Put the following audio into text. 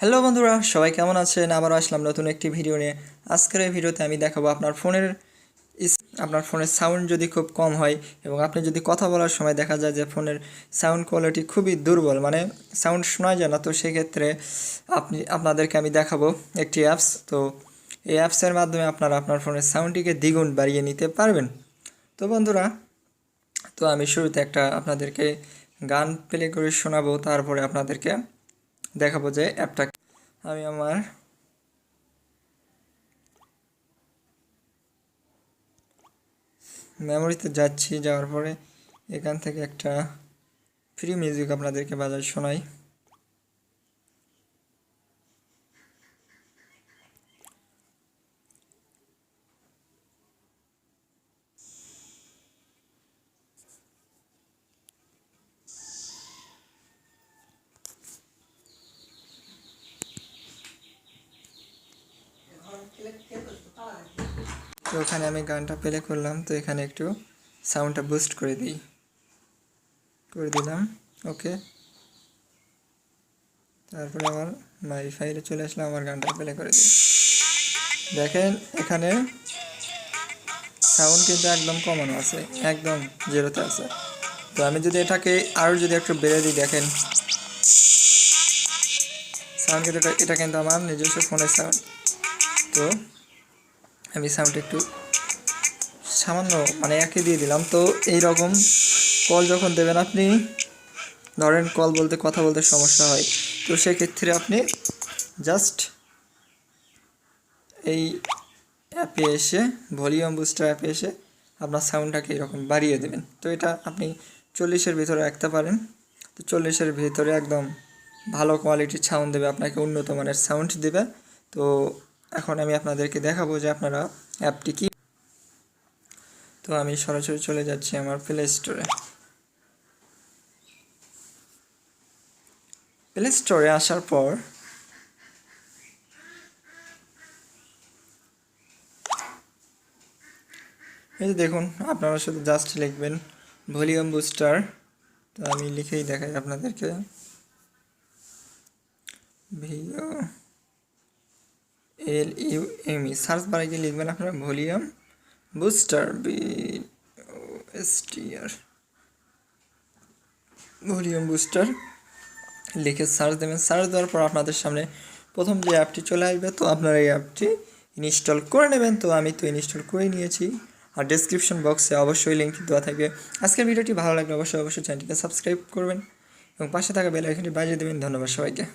Hello বন্ধুরা, সবাই কেমন আছেন? আবারও আসলাম নতুন একটি ভিডিও নিয়ে। আজকের এই ভিডিওতে আমি দেখাবো আপনার ফোনের সাউন্ড যদি খুব কম হয় এবং আপনি যদি কথা বলার সময় দেখা যায় যে ফোনের সাউন্ড কোয়ালিটি খুবই দুর্বল, মানে সাউন্ড শোনা যায় না, তো সেক্ষেত্রে আপনাদেরকে আমি দেখাবো একটি অ্যাপস। তো এই অ্যাপসের মাধ্যমে আপনারা আপনার ফোনের সাউন্ডটিকে দ্বিগুণ বাড়িয়ে নিতে পারবেন। তো বন্ধুরা, তো আমি শুরুতে আপনাদেরকে গান প্লে করে শোনাবো, তারপরে আপনাদেরকে দেখাবো যে অ্যাপটা। আমি আমার মেমোরিতে যাচ্ছি, যাওয়ার পরে এখান থেকে একটা ফ্রি মিউজিক আপনাদেরকে বাজায় শোনাই। তো ওখানে আমি গানটা প্লে করলাম, তো এখানে একটু সাউন্ডটা বুস্ট করে দিলাম। ওকে, তারপরে আমার মাই ফাইলে চলে আসলাম, আমার গানটা প্লে করে দিই। দেখেন এখানে সাউন্ড কিন্তু একদম কমানো আছে, একদম জিরোতে আছে। তো আমি যদি এটাকে আরও যদি একটু বেড়ে দিই, দেখেন সাউন্ড কিন্তু এটা কিন্তু আমার নিজস্ব ফোনের সাউন্ড। তো আমি সাউন্ড একটু সামান্য মানে একে দিয়ে দিলাম। তো এই রকম কল যখন দেবেন, আপনি ধরেন কথা বলতে সমস্যা হয়, তো সেক্ষেত্রে আপনি জাস্ট এই অ্যাপে এসে ভলিউম বুস্টার অ্যাপে এসে আপনার সাউন্ডটাকে এরকম বাড়িয়ে দেবেন। তো এটা আপনি 40-এর ভিতরে রাখতে পারেন। তো 40-এর ভিতরে একদম ভালো কোয়ালিটির সাউন্ড দেবে, আপনাকে উন্নত মানের সাউন্ড দেবে। তো এখন আমি আপনাদেরকে দেখাবো যে আপনারা অ্যাপটি কি। তো আমি সরাসরি চলে যাচ্ছি আমার প্লে স্টোরে আসার পর এই যে দেখুন, আপনারা শুধু জাস্ট লিখবেন ভলিউম বুস্টার। তো আমি লিখেই দেখাই আপনাদেরকে, VOLUME সার্চ বারে গিয়ে লিখবেন আপনারা volume booster, BOSTR volume booster লিখে সার্চ দেবেন। সার্চ দেওয়ার পর আপনাদের সামনে প্রথম যে অ্যাপটি চলে আসবে, তো আপনারা এই অ্যাপটি ইনস্টল করে নেবেন। তো আমি তো ইনস্টল করে নিয়েছি, আর ডেসক্রিপশন বক্সে অবশ্যই লিঙ্ক দেওয়া থাকবে। আজকের ভিডিওটি ভালো লাগলে অবশ্যই চ্যানেলটিকে সাবস্ক্রাইব করবেন এবং পাশে থাকা বেল আইকনটি বাজিয়ে দেবেন। ধন্যবাদ সবাইকে।